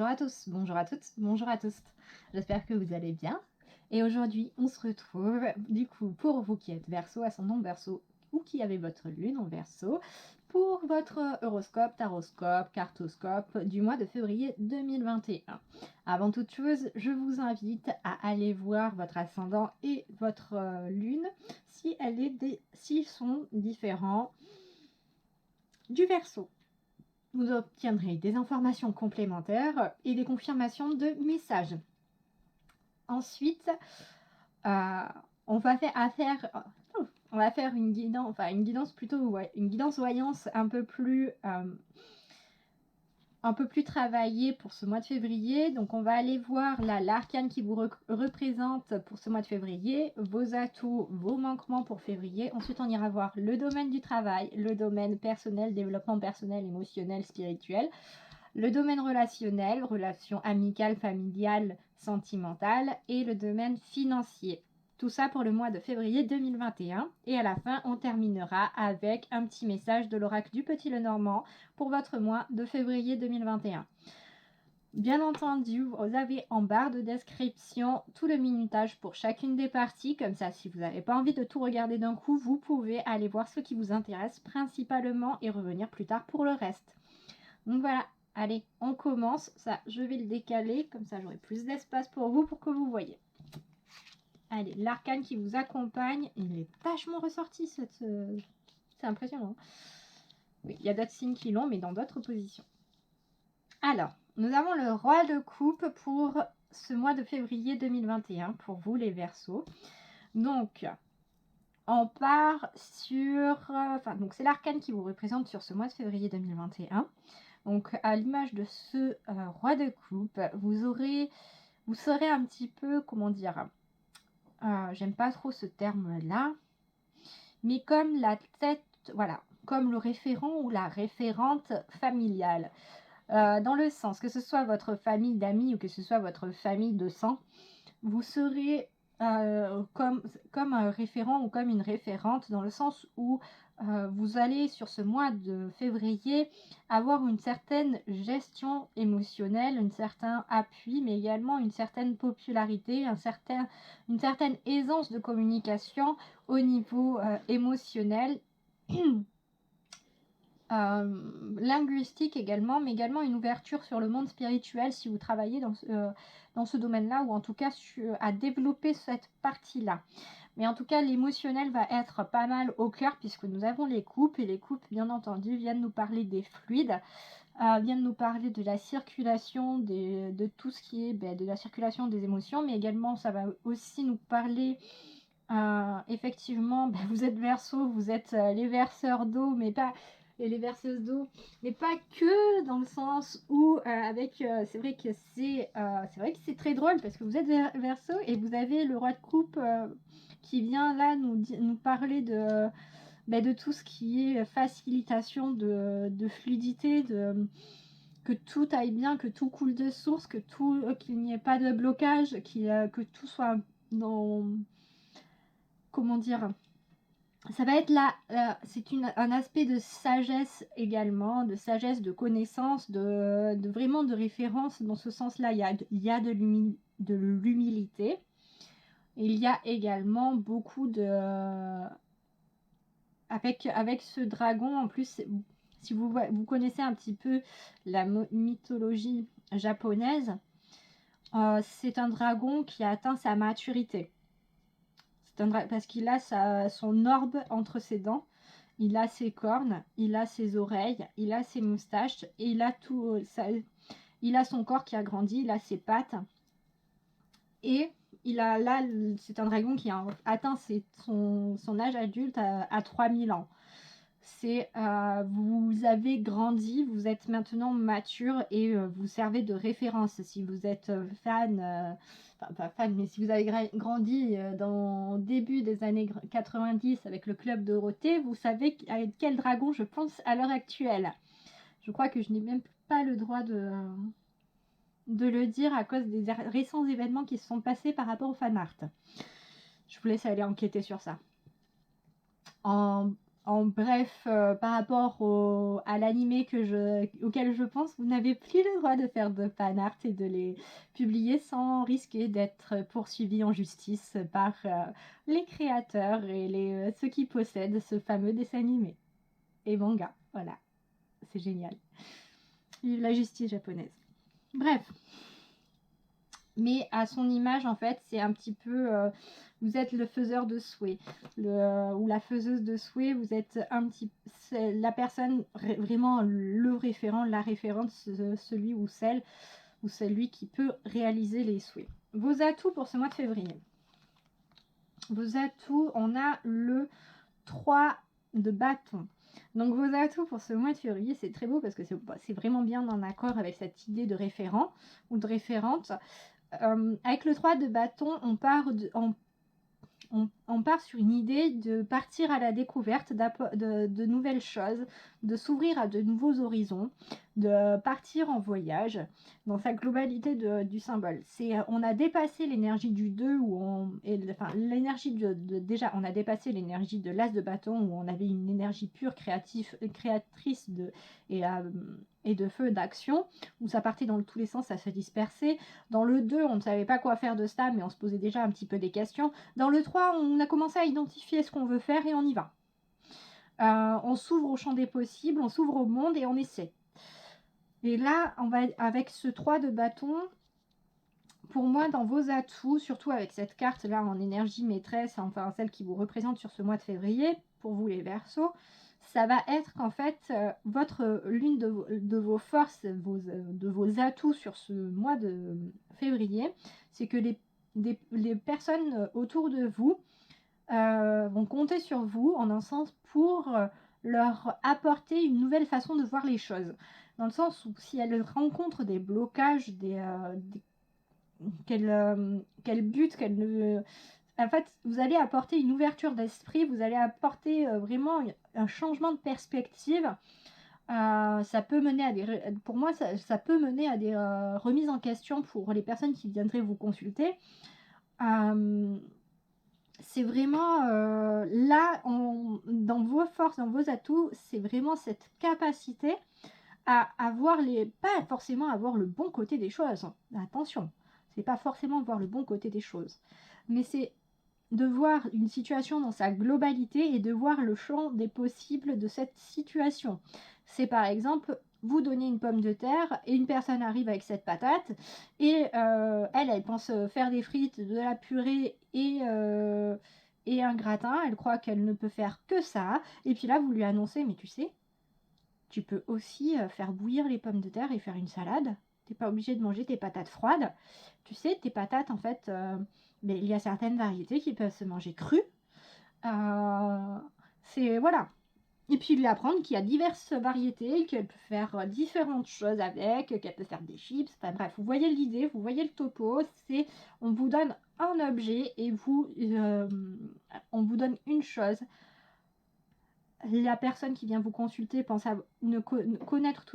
Bonjour à tous, bonjour à toutes, bonjour à tous. J'espère que vous allez bien. Et aujourd'hui, on se retrouve du coup pour vous qui êtes Verseau, ascendant Verseau ou qui avez votre lune en Verseau pour votre horoscope, taroscope, cartoscope du mois de février 2021. Avant toute chose, je vous invite à aller voir votre ascendant et votre lune si s'ils sont différents du Verseau. Vous obtiendrez des informations complémentaires et des confirmations de messages. Ensuite, on va faire une guidance plutôt, une guidance voyance un peu plus travaillée pour ce mois de février. Donc, on va aller voir l'arcane qui vous représente pour ce mois de février, vos atouts, vos manquements pour février. Ensuite, on ira voir le domaine du travail, le domaine personnel, développement personnel, émotionnel, spirituel, le domaine relationnel, relations amicales, familiales, sentimentales et le domaine financier. Tout ça pour le mois de février 2021. Et à la fin, on terminera avec un petit message de l'oracle du Petit Lenormand pour votre mois de février 2021. Bien entendu, vous avez en barre de description tout le minutage pour chacune des parties. Comme ça, si vous n'avez pas envie de tout regarder d'un coup, vous pouvez aller voir ce qui vous intéresse principalement et revenir plus tard pour le reste. Donc voilà, allez, on commence. Ça, je vais le décaler, comme ça j'aurai plus d'espace pour vous pour que vous voyez. Allez, l'arcane qui vous accompagne, il est vachement ressorti, c'est impressionnant. Oui, il y a d'autres signes qui l'ont, mais dans d'autres positions. Alors, nous avons le roi de coupe pour ce mois de février 2021, pour vous les Verseaux. Donc, on part sur... donc c'est l'arcane qui vous représente sur ce mois de février 2021. Donc, à l'image de ce roi de coupe, vous serez un petit peu, comment dire, j'aime pas trop ce terme-là, mais comme la tête, voilà, comme le référent ou la référente familiale. Dans le sens que ce soit votre famille d'amis ou que ce soit votre famille de sang, vous serez comme un référent ou comme une référente dans le sens où vous allez sur ce mois de février avoir une certaine gestion émotionnelle, un certain appui, mais également une certaine popularité, une certaine aisance de communication au niveau émotionnel. Linguistique également, mais également une ouverture sur le monde spirituel si vous travaillez dans ce domaine-là, ou en tout cas à développer cette partie-là. Mais en tout cas, l'émotionnel va être pas mal au cœur puisque nous avons les coupes, et les coupes, bien entendu, viennent nous parler des fluides, viennent nous parler de la circulation, de tout ce qui est de la circulation des émotions, mais également ça va aussi nous parler... effectivement, vous êtes Verseau, vous êtes les verseurs d'eau, mais pas... et les verseuses d'eau, mais pas que dans le sens où c'est vrai que c'est très drôle parce que vous êtes Verseau et vous avez le roi de coupe qui vient là nous parler de tout ce qui est facilitation de fluidité, que tout aille bien, que tout coule de source, qu'il n'y ait pas de blocage, que tout soit dans... Comment dire, ça va être là, c'est un aspect de sagesse également, de sagesse, de connaissance, de vraiment de référence. Dans ce sens-là, il y a de l'humilité. Il y a également beaucoup de... Avec ce dragon, en plus, si vous connaissez un petit peu la mythologie japonaise, c'est un dragon qui a atteint sa maturité. Parce qu'il a son orbe entre ses dents, il a ses cornes, il a ses oreilles, il a ses moustaches, et il a il a son corps qui a grandi, il a ses pattes, et c'est un dragon qui a atteint son âge adulte à 3000 ans. Vous avez grandi, vous êtes maintenant mature et vous servez de référence. Si vous êtes fan, pas fan, mais si vous avez grandi dans le début des années 90 avec le club Dorothée, vous savez avec quel dragon je pense à l'heure actuelle. Je crois que je n'ai même pas le droit de le dire à cause des récents événements qui se sont passés par rapport au fan art. Je vous laisse aller enquêter sur ça. En bref, par rapport à l'animé auquel je pense, vous n'avez plus le droit de faire de fan art et de les publier sans risquer d'être poursuivi en justice par les créateurs et ceux qui possèdent ce fameux dessin animé et manga. Voilà, c'est génial. Vive la justice japonaise. Bref. Mais à son image, en fait, c'est un petit peu... vous êtes le faiseur de souhaits ou la faiseuse de souhaits. Vous êtes la personne, vraiment le référent, la référente, celui ou celle ou celui qui peut réaliser les souhaits. Vos atouts pour ce mois de février. Vos atouts, on a le 3 de bâton. Donc vos atouts pour ce mois de février, c'est très beau parce que c'est vraiment bien en accord avec cette idée de référent ou de référente. Avec le 3 de bâton, on part sur une idée de partir à la découverte de nouvelles choses, de s'ouvrir à de nouveaux horizons, de partir en voyage dans sa globalité du symbole. On a dépassé l'énergie du 2 l'énergie déjà on a dépassé l'énergie de l'as de bâton où on avait une énergie pure créatrice et de feu d'action, où ça partait dans tous les sens, ça se dispersait. Dans le 2, on ne savait pas quoi faire de ça, mais on se posait déjà un petit peu des questions. Dans le 3, on a commencé à identifier ce qu'on veut faire et on y va. On s'ouvre au champ des possibles, on s'ouvre au monde et on essaie. Et là, avec ce 3 de bâton, pour moi, dans vos atouts, surtout avec cette carte-là en énergie maîtresse, enfin celle qui vous représente sur ce mois de février, pour vous les Verseaux, ça va être qu'en fait, l'une de vos forces, de vos atouts sur ce mois de février, c'est que les personnes autour de vous vont compter sur vous en un sens pour leur apporter une nouvelle façon de voir les choses. Dans le sens où si elles rencontrent des blocages, qu'elles butent, en fait, vous allez apporter une ouverture d'esprit, vous allez apporter vraiment un changement de perspective. Ça peut mener pour moi, ça peut mener à des remises en question pour les personnes qui viendraient vous consulter. C'est vraiment là, dans vos forces, dans vos atouts, c'est vraiment cette capacité à avoir pas forcément avoir le bon côté des choses. Attention, c'est pas forcément voir le bon côté des choses, mais c'est de voir une situation dans sa globalité et de voir le champ des possibles de cette situation. C'est par exemple, vous donnez une pomme de terre et une personne arrive avec cette patate et elle pense faire des frites, de la purée et un gratin. Elle croit qu'elle ne peut faire que ça. Et puis là, vous lui annoncez, mais tu sais, tu peux aussi faire bouillir les pommes de terre et faire une salade. T'es pas obligé de manger tes patates froides. Tu sais, tes patates, en fait, mais il y a certaines variétés qui peuvent se manger crues. Voilà. Et puis lui apprendre qu'il y a diverses variétés, qu'elle peut faire différentes choses avec, qu'elle peut faire des chips. Enfin bref, vous voyez l'idée, vous voyez le topo. On vous donne un objet et on vous donne une chose. La personne qui vient vous consulter pense à connaître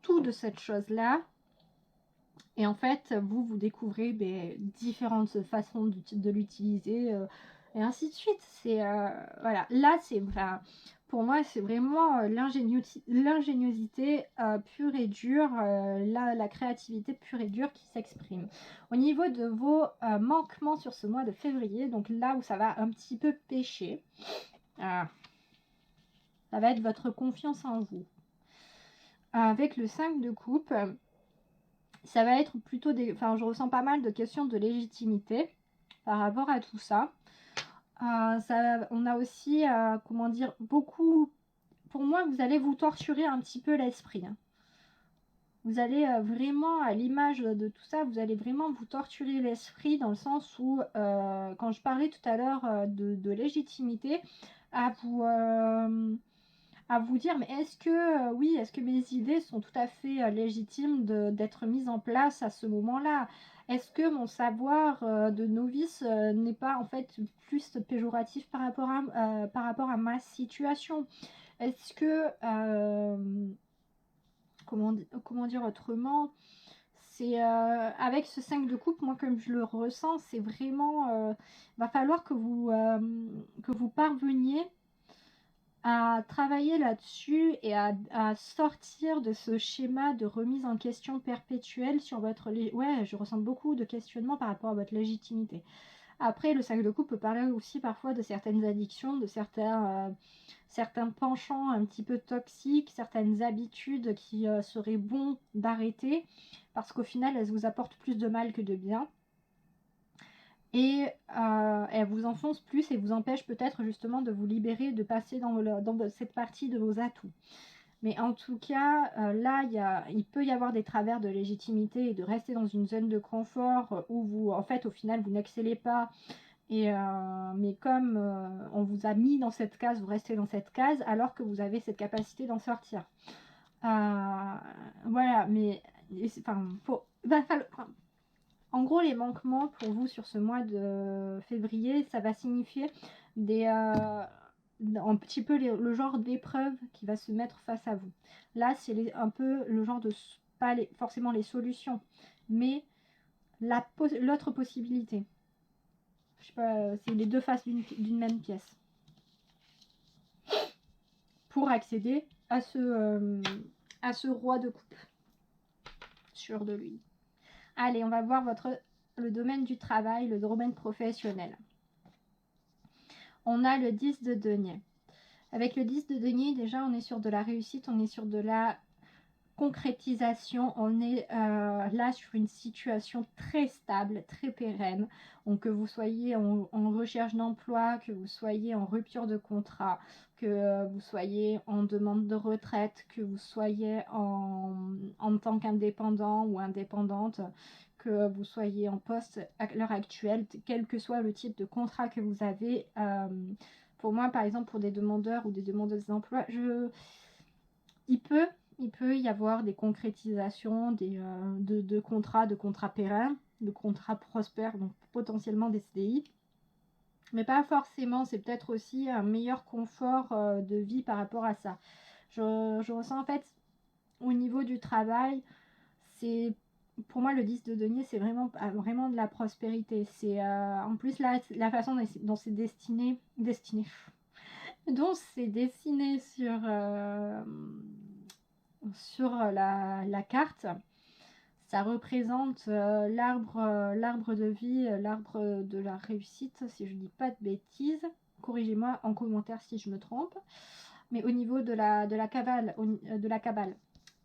tout de cette chose-là. Et en fait, vous découvrez différentes façons de l'utiliser et ainsi de suite. Voilà. Là, pour moi, c'est vraiment l'ingéniosité pure et dure, la créativité pure et dure qui s'exprime. Au niveau de vos manquements sur ce mois de février, donc là où ça va un petit peu pêcher, ça va être votre confiance en vous. Avec le 5 de coupe, ça va être plutôt je ressens pas mal de questions de légitimité par rapport à tout ça. On a aussi, comment dire, beaucoup... Pour moi, vous allez vous torturer un petit peu l'esprit. Hein. Vous allez vraiment, à l'image de tout ça, vous allez vraiment vous torturer l'esprit dans le sens où, quand je parlais tout à l'heure de légitimité, à vous dire, mais est-ce que mes idées sont tout à fait légitimes d'être mises en place à ce moment-là? Est-ce que mon savoir de novice n'est pas en fait plus péjoratif par rapport à ma situation? Est-ce que, comment dire autrement, c'est avec ce 5 de coupe, moi comme je le ressens, c'est vraiment, va falloir que vous parveniez à travailler là-dessus et à sortir de ce schéma de remise en question perpétuelle sur votre... Ouais, je ressens beaucoup de questionnements par rapport à votre légitimité. Après, le cercle de couple peut parler aussi parfois de certaines addictions, de certains penchants un petit peu toxiques, certaines habitudes qui seraient bon d'arrêter, parce qu'au final, elles vous apportent plus de mal que de bien. Et elle vous enfonce plus et vous empêche peut-être justement de vous libérer, de passer dans cette partie de vos atouts. Mais en tout cas, là, il peut y avoir des travers de légitimité et de rester dans une zone de confort où vous, en fait, au final, vous n'excellez pas. Mais comme on vous a mis dans cette case, vous restez dans cette case alors que vous avez cette capacité d'en sortir. Voilà, mais enfin, en gros, les manquements pour vous sur ce mois de février, ça va signifier un petit peu le genre d'épreuve qui va se mettre face à vous. Là, c'est un peu le genre de, pas forcément les solutions, mais l'autre possibilité. Je sais pas, c'est les deux faces d'une même pièce. Pour accéder à ce roi de coupe. Sûr de lui. Allez, on va voir le domaine du travail, le domaine professionnel. On a le 10 de denier. Avec le 10 de denier, déjà, on est sur de la réussite, on est sur de la concrétisation, on est là sur une situation très stable, très pérenne. Donc que vous soyez en recherche d'emploi, que vous soyez en rupture de contrat, que vous soyez en demande de retraite, que vous soyez en tant qu'indépendant ou indépendante, que vous soyez en poste à l'heure actuelle, quel que soit le type de contrat que vous avez. Pour moi, par exemple, pour des demandeurs ou des demandeuses d'emploi, il peut y avoir des concrétisations de contrats pérennes, de contrats prospères, donc potentiellement des CDI. Mais pas forcément, c'est peut-être aussi un meilleur confort de vie par rapport à ça. Je ressens en fait, au niveau du travail, c'est... Pour moi, le 10 de denier, c'est vraiment de la prospérité. C'est en plus la façon dont c'est destiné sur la carte. Ça représente l'arbre de vie, l'arbre de la réussite, si je dis pas de bêtises. Corrigez-moi en commentaire si je me trompe. Mais au niveau de la cabale,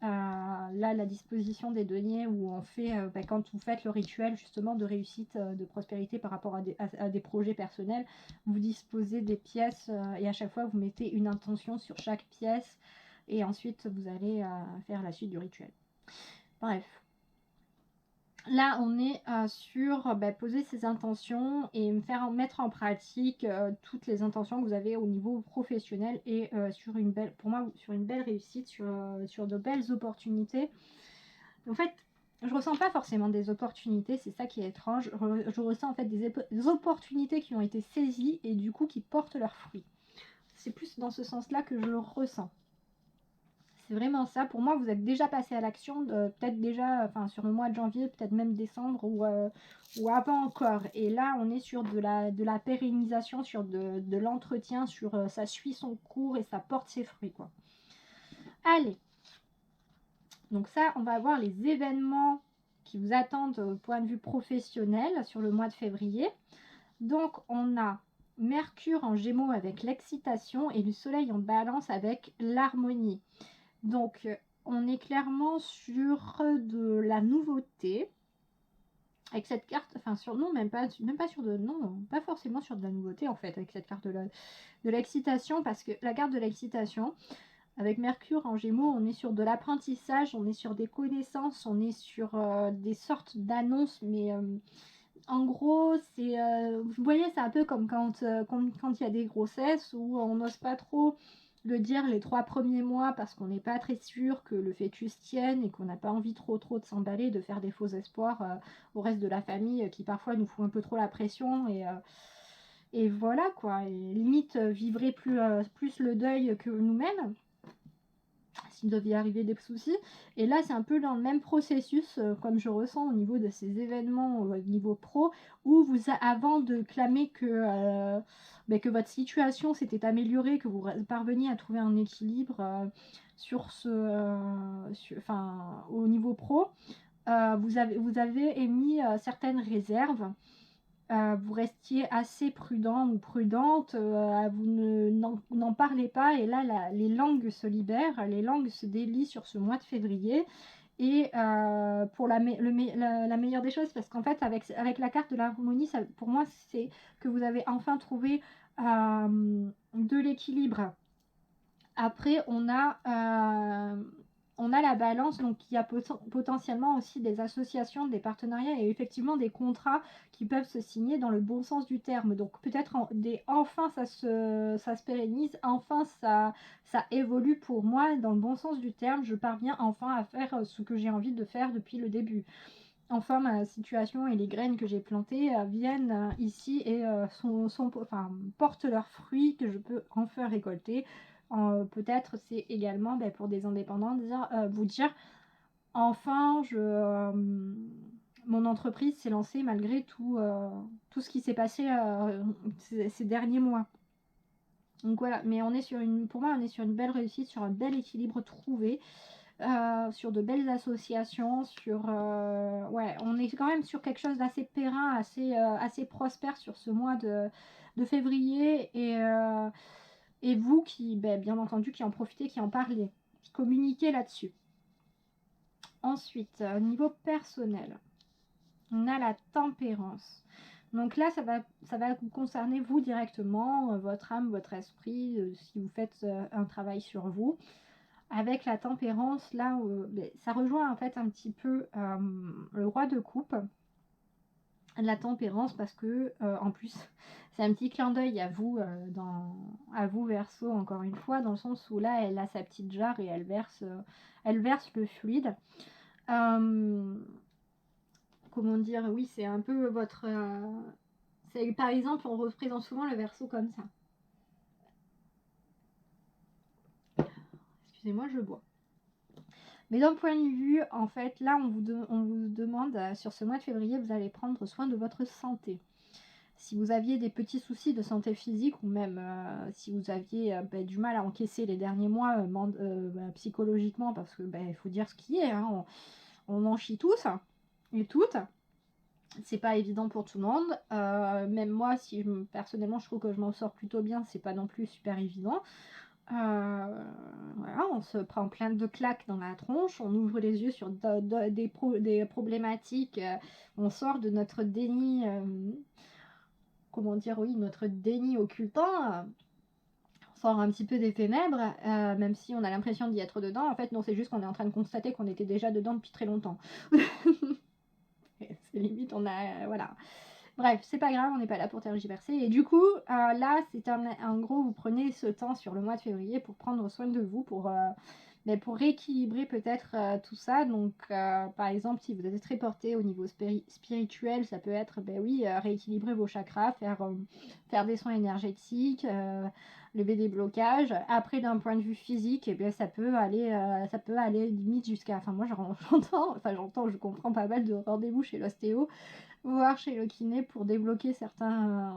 là, la disposition des deniers où on fait, quand vous faites le rituel justement de réussite, de prospérité par rapport à des projets personnels, vous disposez des pièces et à chaque fois vous mettez une intention sur chaque pièce et ensuite vous allez faire la suite du rituel. Bref. Là, on est sur poser ses intentions et mettre en pratique toutes les intentions que vous avez au niveau professionnel et sur une belle réussite, sur de belles opportunités. En fait, je ressens pas forcément des opportunités, c'est ça qui est étrange. Je ressens en fait des opportunités qui ont été saisies et du coup qui portent leurs fruits. C'est plus dans ce sens-là que je le ressens. C'est vraiment ça. Pour moi, vous êtes déjà passé à l'action, peut-être déjà sur le mois de janvier, peut-être même décembre ou avant encore. Et là, on est sur de la pérennisation, sur de l'entretien, sur ça suit son cours et ça porte ses fruits, quoi. Allez. Donc ça, on va voir les événements qui vous attendent au point de vue professionnel sur le mois de février. Donc, on a Mercure en Gémeaux avec l'excitation et le Soleil en Balance avec l'harmonie. Donc, on est clairement sur de la nouveauté. Avec cette carte, pas forcément sur de la nouveauté en fait, avec cette carte de l'excitation, parce que la carte de l'excitation, avec Mercure en Gémeaux, on est sur de l'apprentissage, on est sur des connaissances, on est sur des sortes d'annonces, mais en gros, vous voyez, c'est un peu comme quand il y a des grossesses où on n'ose pas trop le dire les 3 premiers mois parce qu'on n'est pas très sûr que le fœtus tienne et qu'on n'a pas envie trop de s'emballer, de faire des faux espoirs au reste de la famille qui parfois nous fout un peu trop la pression et voilà quoi, et limite vivrait plus le deuil que nous-mêmes. s'il devait y arriver des soucis. Et là, c'est un peu dans le même processus, comme je ressens au niveau de ces événements au niveau pro, où avant de clamer que votre situation s'était améliorée, que vous parveniez à trouver un équilibre au niveau pro, vous avez émis certaines réserves. Vous restiez assez prudent ou prudente, vous n'en parlez pas, et là les langues se libèrent, les langues se délient sur ce mois de février, et pour la meilleure des choses, parce qu'en fait avec la carte de l'harmonie, pour moi c'est que vous avez enfin trouvé de l'équilibre. Après on a la balance, donc il y a potentiellement aussi des associations, des partenariats et effectivement des contrats qui peuvent se signer dans le bon sens du terme. Donc peut-être enfin ça se pérennise, enfin ça évolue pour moi dans le bon sens du terme. Je parviens enfin à faire ce que j'ai envie de faire depuis le début. Enfin, ma situation et les graines que j'ai plantées viennent ici et portent leurs fruits que je peux enfin récolter. Peut-être c'est également pour des indépendants vous dire enfin mon entreprise s'est lancée malgré tout ce qui s'est passé ces derniers mois. Donc voilà, mais pour moi on est sur une belle réussite, sur un bel équilibre trouvé. Sur de belles associations, on est quand même sur quelque chose d'assez périn, assez prospère sur ce mois de février, et vous qui, bien entendu, qui en profitez, qui en parlez, qui communiquez là-dessus. Ensuite, niveau personnel, on a la tempérance. Donc là, ça va vous concerner vous directement, votre âme, votre esprit, si vous faites un travail sur vous. Avec la tempérance, là, ça rejoint en fait un petit peu le roi de coupe, la tempérance, parce que en plus, c'est un petit clin d'œil à vous, à vous Verseau, encore une fois, dans le sens où là, elle a sa petite jarre et elle verse le fluide. Comment dire, oui, c'est un peu votre... par exemple, on représente souvent le Verseau comme ça. Excusez-moi, je bois. Mais d'un point de vue, en fait, là, on vous demande, sur ce mois de février, vous allez prendre soin de votre santé. Si vous aviez des petits soucis de santé physique, ou même si vous aviez du mal à encaisser les derniers mois psychologiquement, parce que il faut dire ce qui est, hein, on en chie tous et toutes. C'est pas évident pour tout le monde. Même moi, personnellement, je trouve que je m'en sors plutôt bien, c'est pas non plus super évident. Voilà, on se prend plein de claques dans la tronche, on ouvre les yeux sur des problématiques, on sort de notre déni, notre déni occultant, on sort un petit peu des ténèbres, même si on a l'impression d'y être dedans. En fait, non, c'est juste qu'on est en train de constater qu'on était déjà dedans depuis très longtemps. C'est limite, voilà. Bref, c'est pas grave, on n'est pas là pour tergiverser. Et du coup, là, c'est en gros, vous prenez ce temps sur le mois de février pour prendre soin de vous, pour rééquilibrer peut-être tout ça. Donc, par exemple, si vous êtes très porté au niveau spirituel, ça peut être, rééquilibrer vos chakras, faire des soins énergétiques, lever des blocages. Après, d'un point de vue physique, ça peut aller limite jusqu'à... Enfin, moi, je comprends pas mal de rendez-vous chez l'ostéo, voire chez le kiné, pour débloquer certaines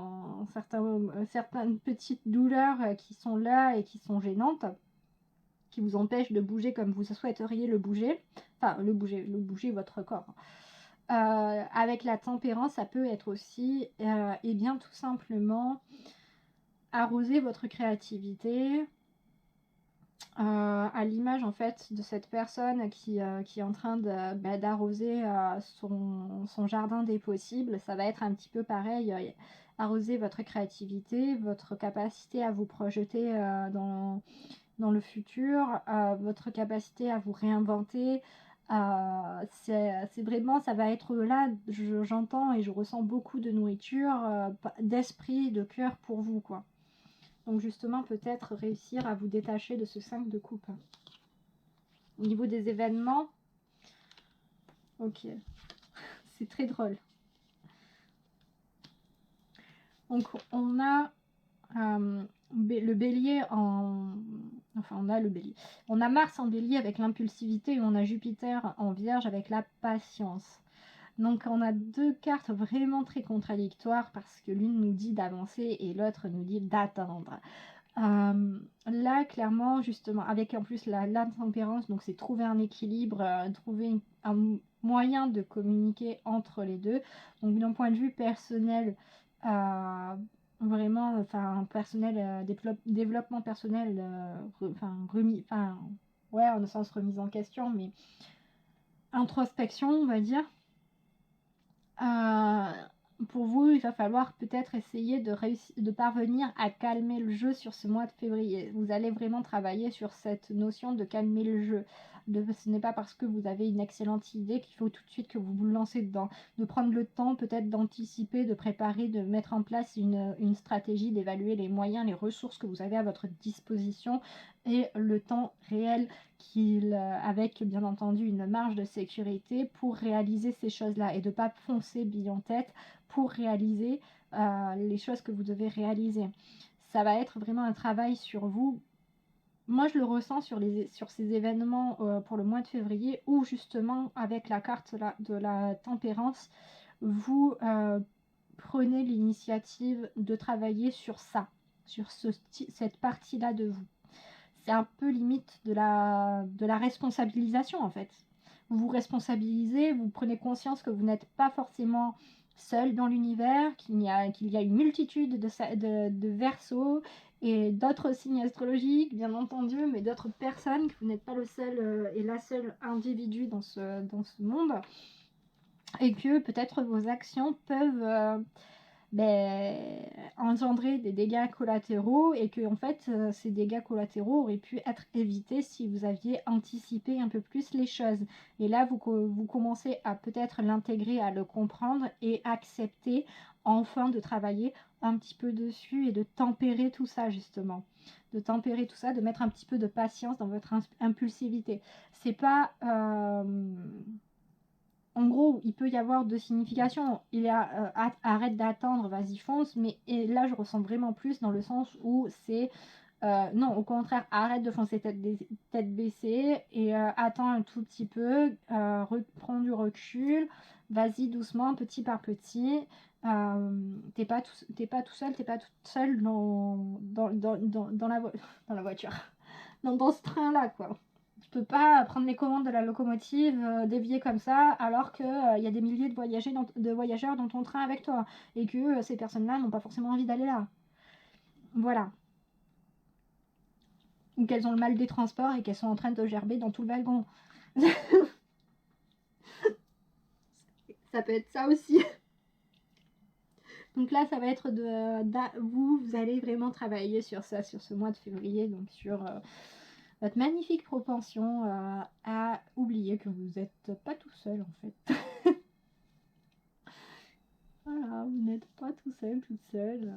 petites douleurs qui sont là et qui sont gênantes, qui vous empêchent de bouger comme vous souhaiteriez le bouger, bouger votre corps. Avec la tempérance, ça peut être aussi, tout simplement arroser votre créativité, à l'image en fait de cette personne qui est en train d'arroser son jardin des possibles. Ça va être un petit peu pareil, arroser votre créativité, votre capacité à vous projeter dans le futur, votre capacité à vous réinventer. C'est vraiment, ça va être là, j'entends et je ressens beaucoup de nourriture, d'esprit, de cœur pour vous, quoi. Donc justement, peut-être réussir à vous détacher de ce 5 de coupe. Au niveau des événements, ok, c'est très drôle. Donc on a le bélier en Enfin, on a le bélier. On a Mars en bélier avec l'impulsivité et on a Jupiter en vierge avec la patience. Donc on a deux cartes vraiment très contradictoires parce que l'une nous dit d'avancer et l'autre nous dit d'attendre. Là, clairement, justement, avec en plus la tempérance, donc c'est trouver un équilibre, trouver un moyen de communiquer entre les deux. Donc d'un point de vue personnel, vraiment, enfin, personnel, développement personnel, ouais, en sens remise en question, mais introspection, on va dire. Pour vous, il va falloir peut-être essayer de parvenir à calmer le jeu sur ce mois de février. Vous allez vraiment travailler sur cette notion de calmer le jeu. Ce n'est pas parce que vous avez une excellente idée qu'il faut tout de suite que vous vous lancez dedans. De prendre le temps peut-être d'anticiper, de préparer, de mettre en place une stratégie, d'évaluer les moyens, les ressources que vous avez à votre disposition et le temps réel avec bien entendu une marge de sécurité pour réaliser ces choses-là et de ne pas foncer bille en tête pour réaliser les choses que vous devez réaliser. Ça va être vraiment un travail sur vous. Moi, je le ressens sur ces événements pour le mois de février où justement, avec la carte de la tempérance, vous prenez l'initiative de travailler sur ça, sur cette partie-là de vous. C'est un peu limite de la responsabilisation en fait. Vous vous responsabilisez, vous prenez conscience que vous n'êtes pas forcément seul dans l'univers, qu'il y a une multitude de Verseaux et d'autres signes astrologiques, bien entendu, mais d'autres personnes, que vous n'êtes pas le seul et la seule individu dans ce monde, et que peut-être vos actions peuvent engendrer des dégâts collatéraux et que en fait ces dégâts collatéraux auraient pu être évités si vous aviez anticipé un peu plus les choses. Et là vous commencez à peut-être l'intégrer, à le comprendre et accepter enfin de travailler un petit peu dessus et de tempérer tout ça justement. De tempérer tout ça, de mettre un petit peu de patience dans votre impulsivité. C'est pas... En gros, il peut y avoir deux significations. Il y a arrête d'attendre, vas-y fonce, mais là je ressens vraiment plus dans le sens où c'est non, au contraire, arrête de foncer tête baissée et attends un tout petit peu, prends du recul, vas-y doucement, petit par petit. T'es pas tout seul, t'es pas toute seule dans la voiture, dans ce train-là, quoi. Tu peux pas prendre les commandes de la locomotive, dévier comme ça, alors qu'il y a des milliers de voyageurs dans ton train avec toi, et que ces personnes-là n'ont pas forcément envie d'aller là. Voilà. Ou qu'elles ont le mal des transports et qu'elles sont en train de gerber dans tout le wagon. Ça peut être ça aussi. Donc là, ça va être vous allez vraiment travailler sur ça, sur ce mois de février, donc sur votre magnifique propension à oublier que vous n'êtes pas tout seul en fait. Voilà, vous n'êtes pas tout seul, toute seule.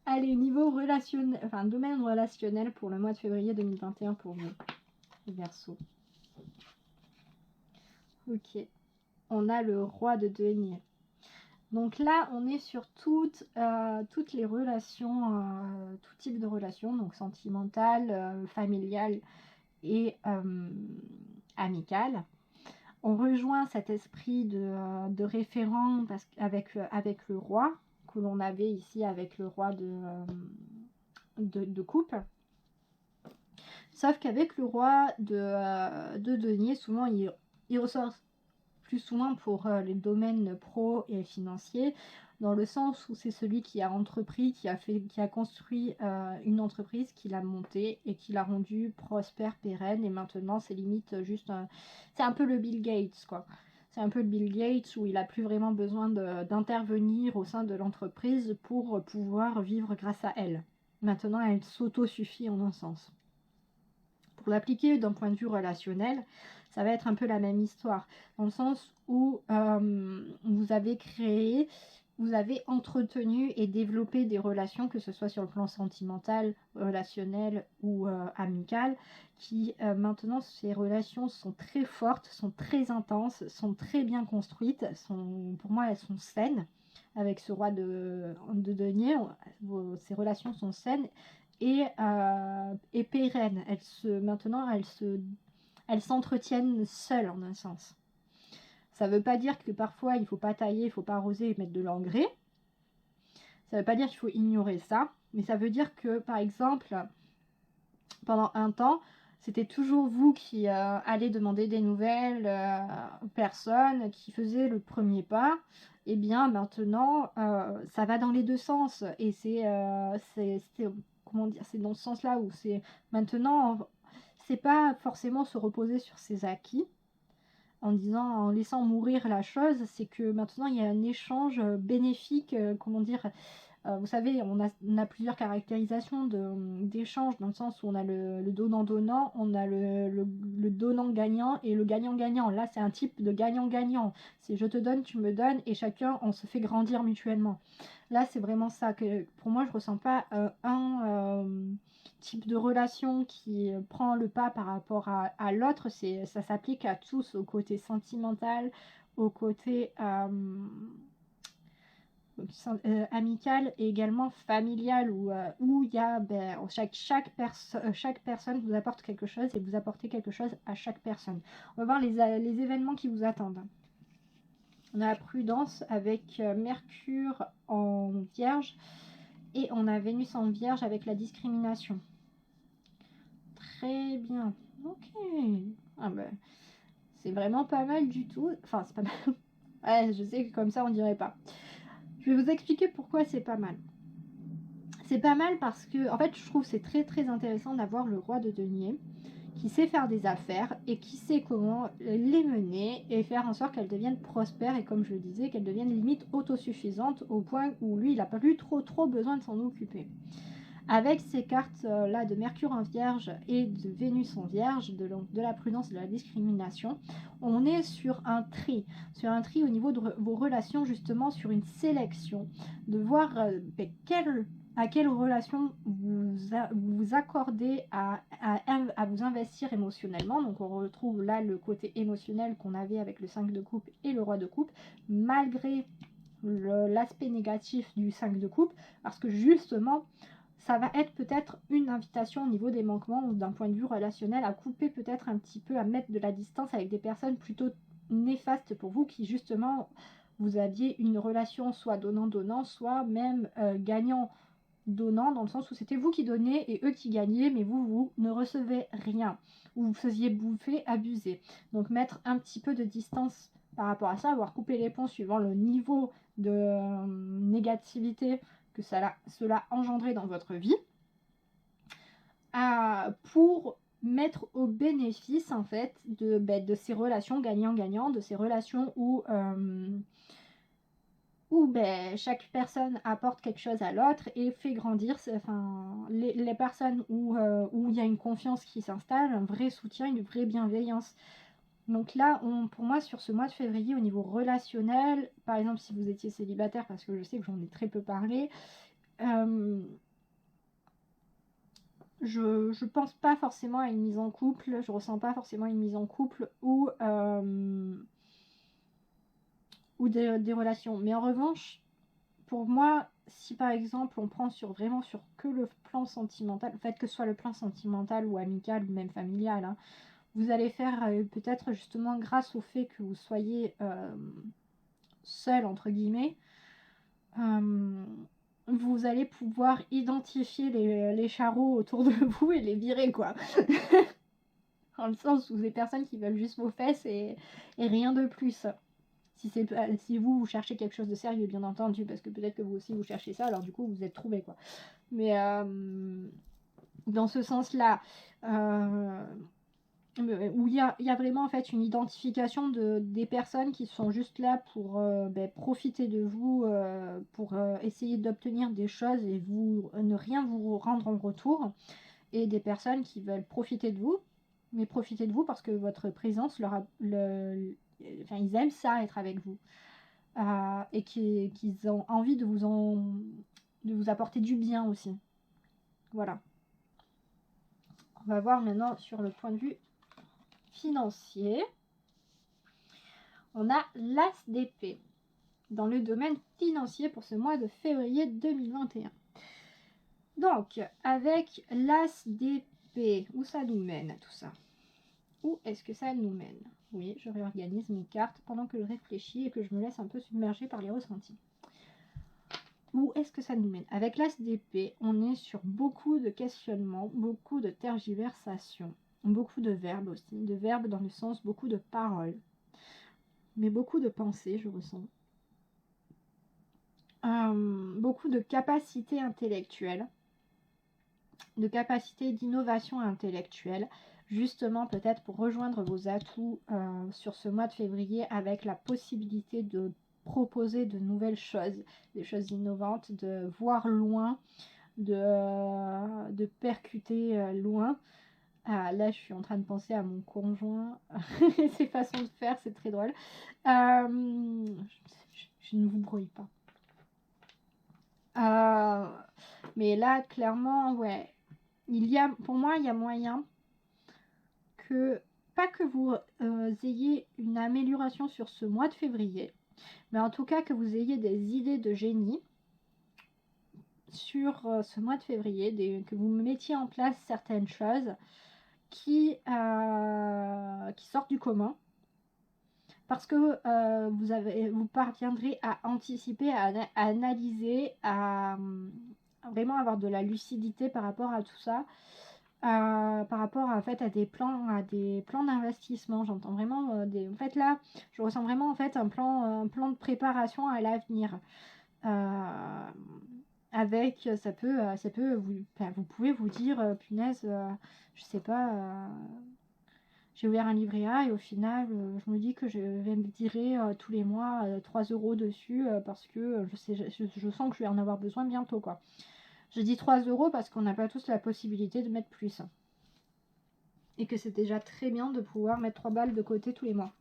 Allez, niveau relationnel, enfin domaine relationnel pour le mois de février 2021 pour vous, les Verseaux. Ok, on a le roi de denier. Donc là, on est sur toutes les relations, tout type de relations, donc sentimentales, familiales et amicales. On rejoint cet esprit de référent avec le roi, que l'on avait ici avec le roi de coupe. Sauf qu'avec le roi de denier, souvent il ressort plus souvent pour les domaines pro et financiers, dans le sens où c'est celui qui a entrepris, qui a construit une entreprise, qui l'a montée et qui l'a rendue prospère, pérenne, et maintenant c'est limite juste c'est un peu le Bill Gates quoi. C'est un peu le Bill Gates où il n'a plus vraiment besoin d'intervenir au sein de l'entreprise pour pouvoir vivre grâce à elle. Maintenant elle s'auto-suffit en un sens. Pour l'appliquer d'un point de vue relationnel, ça va être un peu la même histoire, dans le sens où vous avez entretenu et développé des relations, que ce soit sur le plan sentimental, relationnel ou amical, qui maintenant ces relations sont très fortes, sont très intenses, sont très bien construites, pour moi elles sont saines. Avec ce roi de denier, ces relations sont saines et pérennes. Maintenant, elles s'entretiennent seules en un sens. Ça ne veut pas dire que parfois il ne faut pas tailler, il ne faut pas arroser et mettre de l'engrais. Ça ne veut pas dire qu'il faut ignorer ça, mais ça veut dire que par exemple, pendant un temps, c'était toujours vous qui allez demander des nouvelles aux personnes, qui faisaient le premier pas. Et bien maintenant, ça va dans les deux sens. Et comment dire, c'est dans ce sens-là où c'est maintenant, c'est pas forcément se reposer sur ses acquis en laissant mourir la chose, c'est que maintenant il y a un échange bénéfique, comment dire, vous savez, on a plusieurs caractérisations d'échange, dans le sens où on a le donnant-donnant, on a le donnant-gagnant et le gagnant-gagnant. Là, c'est un type de gagnant-gagnant. C'est je te donne, tu me donnes, et chacun, on se fait grandir mutuellement. Là, c'est vraiment ça. Que pour moi, je ressens pas un type de relation qui prend le pas par rapport à l'autre. Ça s'applique à tous, au côté sentimental, au côté amical et également familial, où il y a chaque personne vous apporte quelque chose et vous apportez quelque chose à chaque personne. On va voir les événements qui vous attendent. On a la prudence avec Mercure en Vierge et on a Vénus en Vierge avec la discrimination. Très bien. Ok. Ah ben, c'est vraiment pas mal du tout. Enfin, c'est pas mal. Ouais, je sais que comme ça, on dirait pas. Je vais vous expliquer pourquoi c'est pas mal. C'est pas mal parce que, en fait, je trouve c'est très très intéressant d'avoir le roi de denier qui sait faire des affaires et qui sait comment les mener et faire en sorte qu'elles deviennent prospères et, comme je le disais, qu'elles deviennent limite autosuffisantes au point où lui, il n'a pas plus trop besoin de s'en occuper. Avec ces cartes là de Mercure en Vierge et de Vénus en Vierge, de la prudence et de la discrimination, on est sur un tri au niveau de vos relations, justement sur une sélection, de voir à quelle relation vous accordez à vous investir émotionnellement. Donc on retrouve là le côté émotionnel qu'on avait avec le 5 de coupe et le roi de coupe, malgré l'aspect négatif du 5 de coupe, parce que justement ça va être peut-être une invitation au niveau des manquements ou d'un point de vue relationnel à couper peut-être un petit peu, à mettre de la distance avec des personnes plutôt néfastes pour vous, qui justement vous aviez une relation soit donnant-donnant, soit même gagnant-donnant, dans le sens où c'était vous qui donnez et eux qui gagnaient, mais vous ne recevez rien, ou vous faisiez bouffer, abuser. Donc mettre un petit peu de distance par rapport à ça, avoir coupé les ponts suivant le niveau de négativité que cela engendrait dans votre vie, pour mettre au bénéfice en fait de ces relations gagnant-gagnant, de ces relations où chaque personne apporte quelque chose à l'autre et fait grandir les personnes où il y a une confiance qui s'installe, un vrai soutien, une vraie bienveillance. Donc là, pour moi, sur ce mois de février, au niveau relationnel, par exemple, si vous étiez célibataire, parce que je sais que j'en ai très peu parlé, je pense pas forcément à une mise en couple, je ressens pas forcément une mise en couple ou des relations. Mais en revanche, pour moi, si par exemple on prend vraiment sur que le plan sentimental, en fait que ce soit le plan sentimental ou amical ou même familial, hein, vous allez faire peut-être justement grâce au fait que vous soyez seul entre guillemets, vous allez pouvoir identifier les charros autour de vous et les virer quoi. Dans le sens où des personnes qui veulent juste vos fesses et rien de plus. Si vous cherchez quelque chose de sérieux, bien entendu, parce que peut-être que vous aussi vous cherchez ça, alors du coup vous êtes trouvés quoi. Mais dans ce sens-là, où il y a vraiment en fait une identification des personnes qui sont juste là pour profiter de vous, pour essayer d'obtenir des choses et ne rien vous rendre en retour, et des personnes qui veulent profiter de vous, mais profiter de vous parce que votre présence ils aiment ça, être avec vous, et qu'ils ont envie de vous apporter du bien aussi. Voilà. On va voir maintenant sur le point de vue financier. On a l'As d'épée dans le domaine financier pour ce mois de février 2021. Donc, avec l'as d'épée, où ça nous mène tout ça? Où est-ce que ça nous mène? Oui, je réorganise mes cartes pendant que je réfléchis et que je me laisse un peu submerger par les ressentis. Où est-ce que ça nous mène? Avec l'as d'épée, on est sur beaucoup de questionnements, beaucoup de tergiversations, beaucoup de verbes aussi, de verbes dans le sens beaucoup de paroles, mais beaucoup de pensées, je ressens. Beaucoup de capacités intellectuelles, de capacités d'innovation intellectuelle, justement peut-être pour rejoindre vos atouts sur ce mois de février avec la possibilité de proposer de nouvelles choses, des choses innovantes, de voir loin, de percuter loin. Ah, là, je suis en train de penser à mon conjoint, ses façons de faire, c'est très drôle. Je ne vous brouille pas. Mais là, clairement, ouais, pour moi, il y a moyen que, pas que vous ayez une amélioration sur ce mois de février, mais en tout cas que vous ayez des idées de génie sur ce mois de février, que vous mettiez en place certaines choses qui sortent du commun, parce que vous parviendrez à anticiper, à analyser, à vraiment avoir de la lucidité par rapport à tout ça, par rapport en fait à des plans d'investissement. J'entends vraiment en fait là, je ressens vraiment en fait un plan de préparation à l'avenir. Avec ça peut vous pouvez vous dire punaise, je sais pas, j'ai ouvert un livret A et au final je me dis que je vais me tirer tous les mois 3 € dessus parce que je sens que je vais en avoir besoin bientôt, quoi. Je dis 3 € parce qu'on n'a pas tous la possibilité de mettre plus, et que c'est déjà très bien de pouvoir mettre 3 balles de côté tous les mois.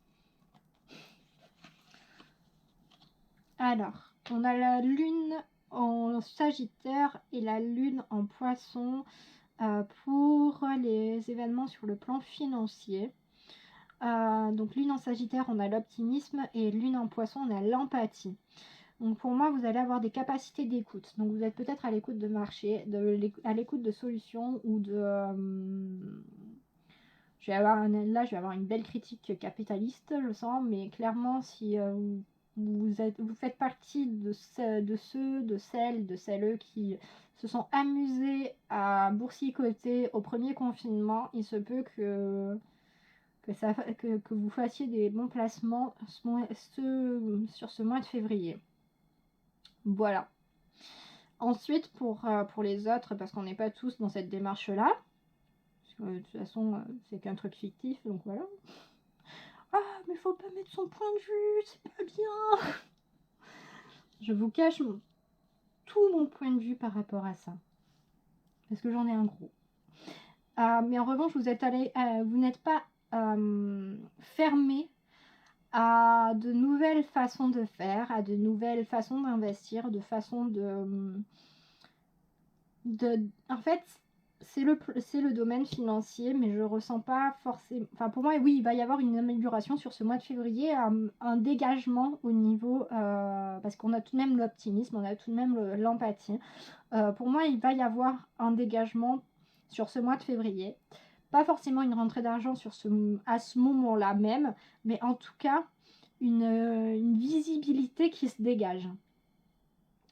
Alors, on a la lune en Sagittaire et la lune en Poisson pour les événements sur le plan financier. Donc lune en Sagittaire, on a l'optimisme, et lune en Poisson, on a l'empathie. Donc pour moi, vous allez avoir des capacités d'écoute. Donc vous êtes peut-être à l'écoute de marché, à l'écoute de solutions ou de... je vais avoir une belle critique capitaliste, je sens, mais clairement, si vous faites partie de celles qui se sont amusés à boursicoter au premier confinement, il se peut que vous fassiez des bons placements sur ce mois de février. Voilà. Ensuite, pour les autres, parce qu'on n'est pas tous dans cette démarche-là, de toute façon, c'est qu'un truc fictif, donc voilà. Ah, mais faut pas mettre son point de vue, c'est pas bien. Je vous cache tout mon point de vue par rapport à ça, parce que j'en ai un gros. Mais en revanche, vous n'êtes pas fermé à de nouvelles façons de faire, à de nouvelles façons d'investir, de façons en fait, c'est le domaine financier, mais je ressens pas forcément... Enfin, pour moi, oui, il va y avoir une amélioration sur ce mois de février, un dégagement au niveau... parce qu'on a tout de même l'optimisme, on a tout de même l'empathie. Pour moi, il va y avoir un dégagement sur ce mois de février. Pas forcément une rentrée d'argent à ce moment-là même, mais en tout cas, une visibilité qui se dégage.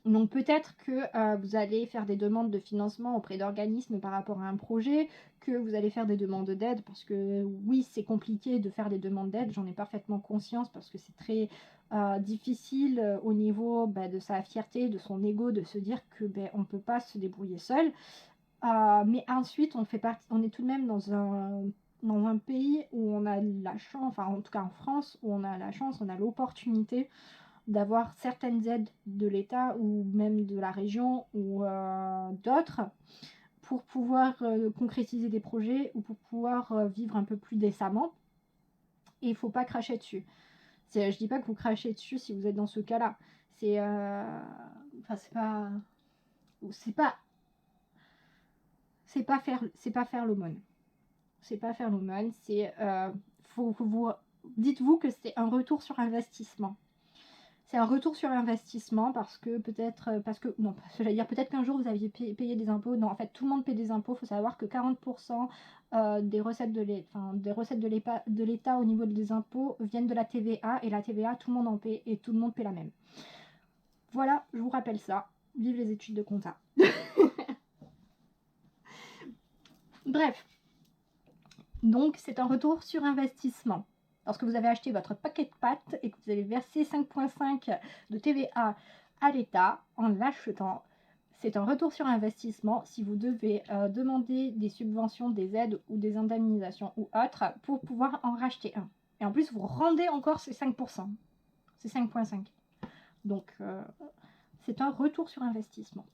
Donc peut-être que vous allez faire des demandes de financement auprès d'organismes par rapport à un projet, que vous allez faire des demandes d'aide, parce que oui, c'est compliqué de faire des demandes d'aide, j'en ai parfaitement conscience, parce que c'est très difficile au niveau de sa fierté, de son ego, de se dire que on ne peut pas se débrouiller seul. Mais ensuite, on est tout de même dans un pays où on a la chance, enfin en tout cas en France, où on a la chance, on a l'opportunité d'avoir certaines aides de l'État ou même de la région ou d'autres pour pouvoir concrétiser des projets ou pour pouvoir vivre un peu plus décemment. Et il ne faut pas cracher dessus. Je dis pas que vous crachez dessus si vous êtes dans ce cas-là. C'est pas faire l'aumône. C'est pas faire l'aumône. Dites-vous que c'est un retour sur investissement. C'est un retour sur investissement parce que j'allais dire peut-être qu'un jour vous aviez payé des impôts. Non, en fait, tout le monde paie des impôts. Il faut savoir que 40% des recettes de l'État au niveau des impôts viennent de la TVA. Et la TVA, tout le monde en paie et tout le monde paie la même. Voilà, je vous rappelle ça. Vive les études de compta. Bref. Donc, c'est un retour sur investissement. Lorsque vous avez acheté votre paquet de pâtes et que vous avez versé 5,5 de TVA à l'État en l'achetant, c'est un retour sur investissement si vous devez demander des subventions, des aides ou des indemnisations ou autres pour pouvoir en racheter un. Et en plus, vous rendez encore ces 5%. C'est 5,5. Donc, c'est un retour sur investissement.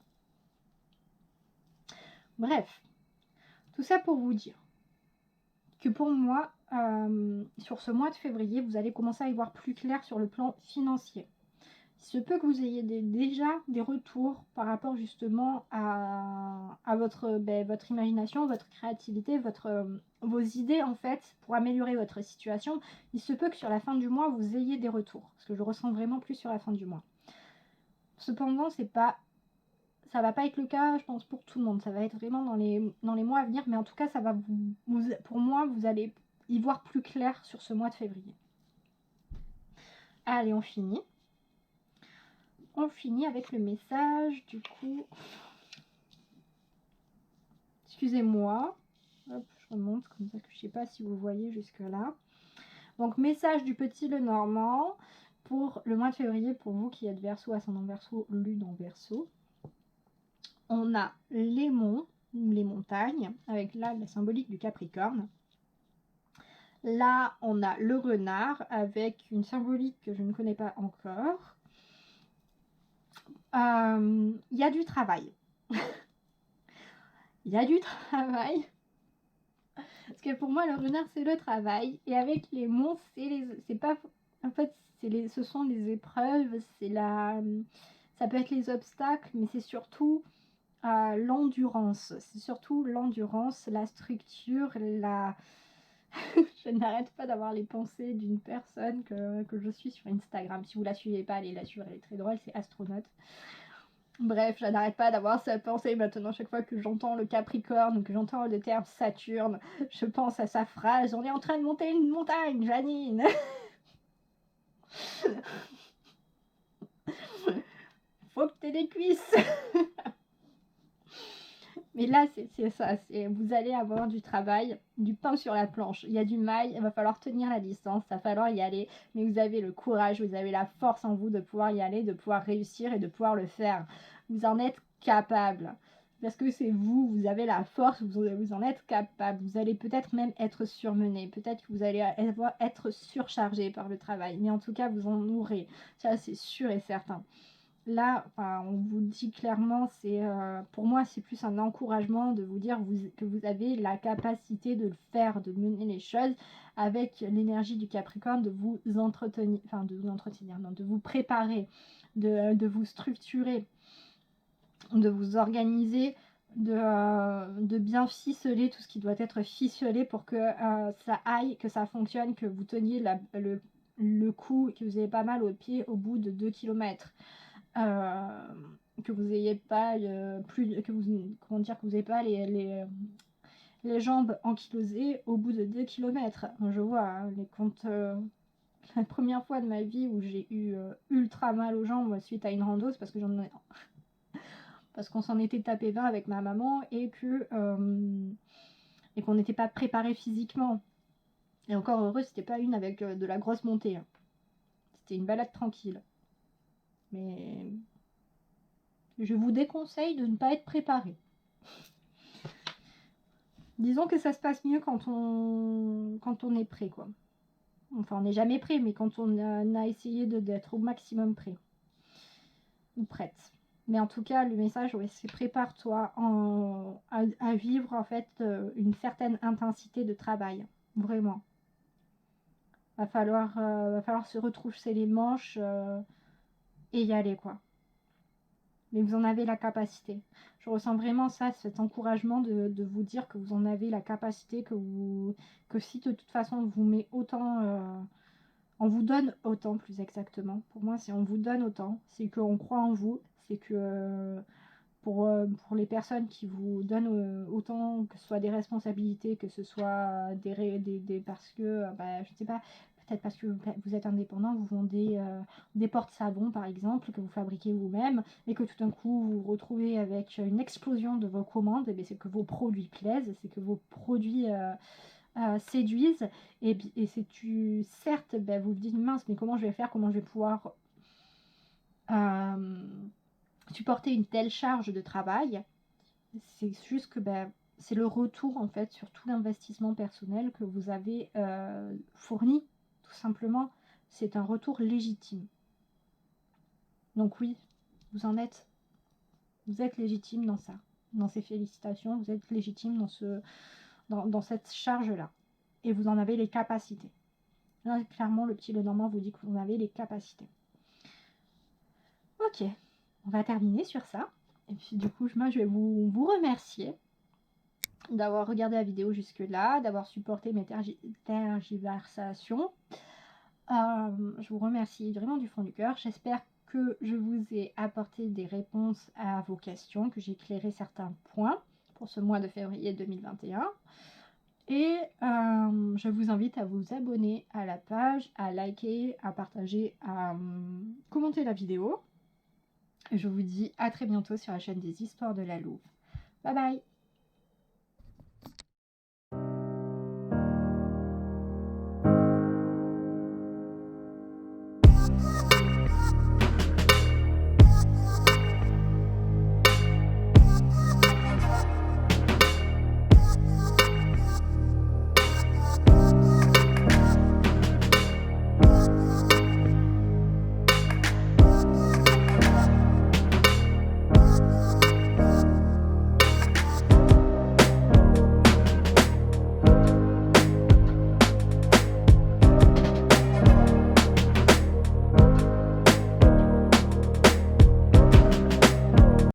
Bref, tout ça pour vous dire que pour moi, sur ce mois de février, vous allez commencer à y voir plus clair sur le plan financier. Il se peut que vous ayez déjà des retours par rapport justement à votre imagination, votre créativité, vos idées en fait pour améliorer votre situation. Il se peut que sur la fin du mois, vous ayez des retours, parce que je ressens vraiment plus sur la fin du mois. Cependant, ça va pas être le cas, je pense, pour tout le monde. Ça va être vraiment dans les mois à venir, mais en tout cas, ça va pour moi, vous allez y voir plus clair sur ce mois de février. Allez, on finit. On finit avec le message, du coup. Excusez-moi. Hop, je remonte comme ça que je sais pas si vous voyez jusque là. Donc, message du petit Lenormand pour le mois de février, pour vous qui êtes Verseau, ascendant Verseau, lune en Verseau. On a les monts, ou les montagnes, avec là la symbolique du Capricorne. Là, on a le renard, avec une symbolique que je ne connais pas encore. Il y a du travail. Il y a du travail. Parce que pour moi, le renard, c'est le travail. Et avec les monts, c'est pas... En fait, ce sont les épreuves, ça peut être les obstacles, mais c'est surtout l'endurance. C'est surtout l'endurance, la structure, Je n'arrête pas d'avoir les pensées d'une personne que je suis sur Instagram. Si vous la suivez pas, allez la suivre, elle est très drôle, c'est Astronaute. Bref, je n'arrête pas d'avoir cette pensée maintenant. Chaque fois que j'entends le Capricorne ou que j'entends le terme Saturne, je pense à sa phrase: on est en train de monter une montagne, Janine. Faut que t'aies des cuisses. Mais là, c'est ça. Vous allez avoir du travail, du pain sur la planche. Il y a du mail, il va falloir tenir la distance, il va falloir y aller. Mais vous avez le courage, vous avez la force en vous de pouvoir y aller, de pouvoir réussir et de pouvoir le faire. Vous en êtes capable. Parce que c'est vous, vous avez la force, vous en êtes capable. Vous allez peut-être même être surmené. Peut-être que vous allez être surchargé par le travail. Mais en tout cas, vous en aurez. Ça, c'est sûr et certain. Là, on vous dit clairement, pour moi, c'est plus un encouragement de vous dire que vous avez la capacité de le faire, de mener les choses avec l'énergie du Capricorne, de vous entretenir, non, de vous préparer, de vous structurer, de vous organiser, de bien ficeler tout ce qui doit être ficelé pour que ça aille, que ça fonctionne, que vous teniez le coup, que vous ayez pas mal aux pieds au bout de 2 km. Que vous n'ayez pas que vous n'ayez pas les jambes ankylosées au bout de 2 km. Je vois hein, les comptes. La première fois de ma vie où j'ai eu ultra mal aux jambes suite à une rando, c'est parce que parce qu'on s'en était tapé 20 avec ma maman et qu'on n'était pas préparé physiquement. Et encore heureux, c'était pas une avec de la grosse montée. Hein. C'était une balade tranquille. Mais je vous déconseille de ne pas être préparé. Disons que ça se passe mieux quand on est prêt, quoi. Enfin, on n'est jamais prêt, mais quand on a essayé d'être au maximum prêt. Ou prête. Mais en tout cas, le message, ouais, c'est prépare-toi à vivre, en fait, une certaine intensité de travail. Vraiment. Va falloir se retrousser les manches et y aller, quoi. Mais vous en avez la capacité. Je ressens vraiment ça, cet encouragement de vous dire que vous en avez la capacité, que si de toute façon vous met autant on vous donne autant, plus exactement. Pour moi, si on vous donne autant, c'est qu'on croit en vous, c'est que pour les personnes qui vous donnent autant, que ce soit des responsabilités, que ce soit parce que, je ne sais pas, peut-être parce que vous êtes indépendant, vous vendez des porte-savons par exemple, que vous fabriquez vous-même, et que tout d'un coup vous vous retrouvez avec une explosion de vos commandes, et c'est que vos produits plaisent, c'est que vos produits séduisent, et certes, vous vous dites mince, mais comment je vais faire, comment je vais pouvoir supporter une telle charge de travail. C'est juste que c'est le retour en fait sur tout l'investissement personnel que vous avez fourni, tout simplement. C'est un retour légitime. Donc oui, vous êtes légitime dans ça, dans ces félicitations, vous êtes légitime dans cette charge-là. Et vous en avez les capacités. Là, clairement, le petit Lenormand vous dit que vous en avez les capacités. Ok, on va terminer sur ça. Et puis du coup, moi, je vais vous remercier d'avoir regardé la vidéo jusque-là, d'avoir supporté mes tergiversations. Je vous remercie vraiment du fond du cœur. J'espère que je vous ai apporté des réponses à vos questions, que j'ai éclairé certains points pour ce mois de février 2021. Et je vous invite à vous abonner à la page, à liker, à partager, à commenter la vidéo. Et je vous dis à très bientôt sur la chaîne des Histoires de la Louve. Bye bye!